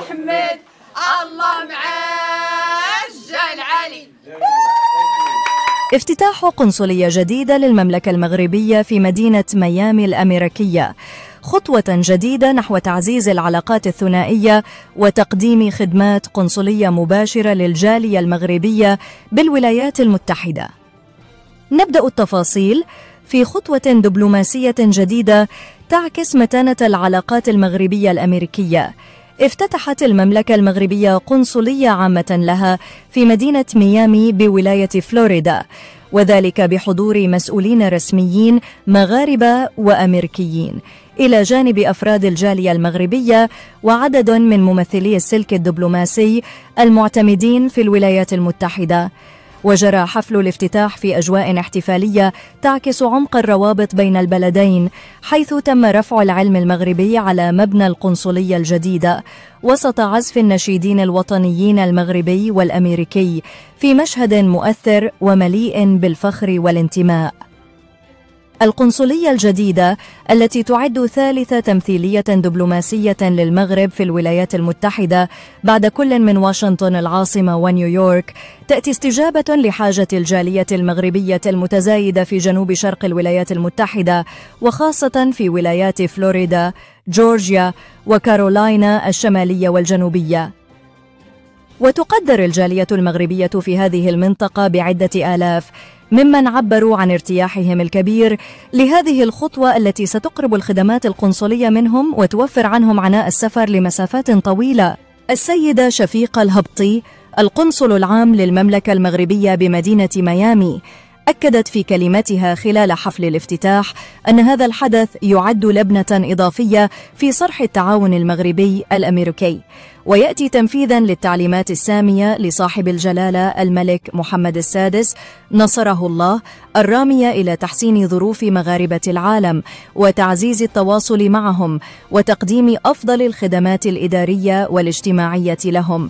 محمد الله معجل علي. افتتاح قنصلية جديدة للمملكة المغربية في مدينة ميامي الأمريكية، خطوة جديدة نحو تعزيز العلاقات الثنائية وتقديم خدمات قنصلية مباشرة للجالية المغربية بالولايات المتحدة. نبدأ التفاصيل في خطوة دبلوماسية جديدة تعكس متانة العلاقات المغربية الأمريكية. افتتحت المملكة المغربية قنصلية عامة لها في مدينة ميامي بولاية فلوريدا، وذلك بحضور مسؤولين رسميين مغاربة وأمريكيين إلى جانب أفراد الجالية المغربية وعدد من ممثلي السلك الدبلوماسي المعتمدين في الولايات المتحدة. وجرى حفل الافتتاح في أجواء احتفالية تعكس عمق الروابط بين البلدين، حيث تم رفع العلم المغربي على مبنى القنصلية الجديدة وسط عزف النشيدين الوطنيين المغربي والأمريكي في مشهد مؤثر ومليء بالفخر والانتماء. القنصلية الجديدة التي تعد ثالث تمثيلية دبلوماسية للمغرب في الولايات المتحدة بعد كل من واشنطن العاصمة ونيويورك، تأتي استجابة لحاجة الجالية المغربية المتزايدة في جنوب شرق الولايات المتحدة، وخاصة في ولايات فلوريدا، جورجيا وكارولاينا الشمالية والجنوبية. وتقدر الجالية المغربية في هذه المنطقة بعدة آلاف، ممن عبروا عن ارتياحهم الكبير لهذه الخطوة التي ستقرب الخدمات القنصلية منهم وتوفر عنهم عناء السفر لمسافات طويلة. السيدة شفيقة الهبطي، القنصل العام للمملكة المغربية بمدينة ميامي، أكدت في كلمتها خلال حفل الافتتاح أن هذا الحدث يعد لبنة إضافية في صرح التعاون المغربي الأمريكي، ويأتي تنفيذاً للتعليمات السامية لصاحب الجلالة الملك محمد السادس نصره الله، الرامية إلى تحسين ظروف مغاربة العالم وتعزيز التواصل معهم وتقديم أفضل الخدمات الإدارية والاجتماعية لهم.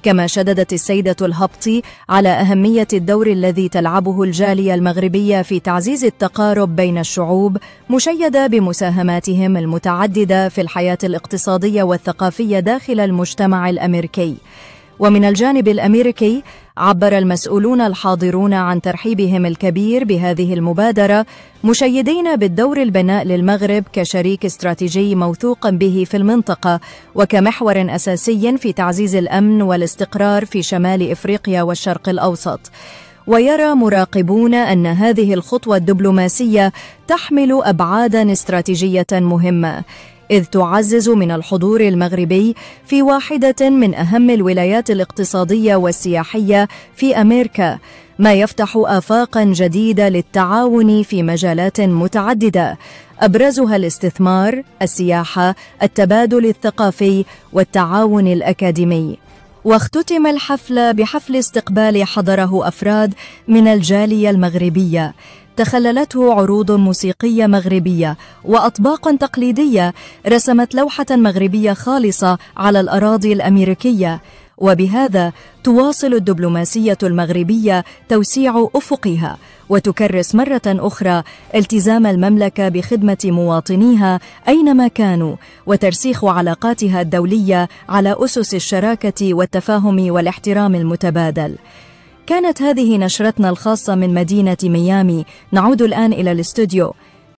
كما شددت السيدة الهبطي على أهمية الدور الذي تلعبه الجالية المغربية في تعزيز التقارب بين الشعوب، مشيدة بمساهماتهم المتعددة في الحياة الاقتصادية والثقافية داخل المجتمع الأمريكي. ومن الجانب الأمريكي، عبر المسؤولون الحاضرون عن ترحيبهم الكبير بهذه المبادرة، مشيدين بالدور البناء للمغرب كشريك استراتيجي موثوق به في المنطقة وكمحور أساسي في تعزيز الأمن والاستقرار في شمال إفريقيا والشرق الأوسط. ويرى مراقبون أن هذه الخطوة الدبلوماسية تحمل أبعاداً استراتيجية مهمة، إذ تعزز من الحضور المغربي في واحدة من أهم الولايات الاقتصادية والسياحية في أمريكا، ما يفتح آفاقاً جديدة للتعاون في مجالات متعددة، أبرزها الاستثمار، السياحة، التبادل الثقافي والتعاون الأكاديمي. واختتم الحفل بحفل استقبال حضره أفراد من الجالية المغربية، تخللته عروض موسيقية مغربية وأطباق تقليدية رسمت لوحة مغربية خالصة على الأراضي الأمريكية. وبهذا تواصل الدبلوماسية المغربية توسيع أفقها، وتكرس مرة أخرى التزام المملكة بخدمة مواطنيها أينما كانوا، وترسيخ علاقاتها الدولية على أسس الشراكة والتفاهم والاحترام المتبادل. كانت هذه نشرتنا الخاصة من مدينة ميامي. نعود الآن إلى الاستوديو.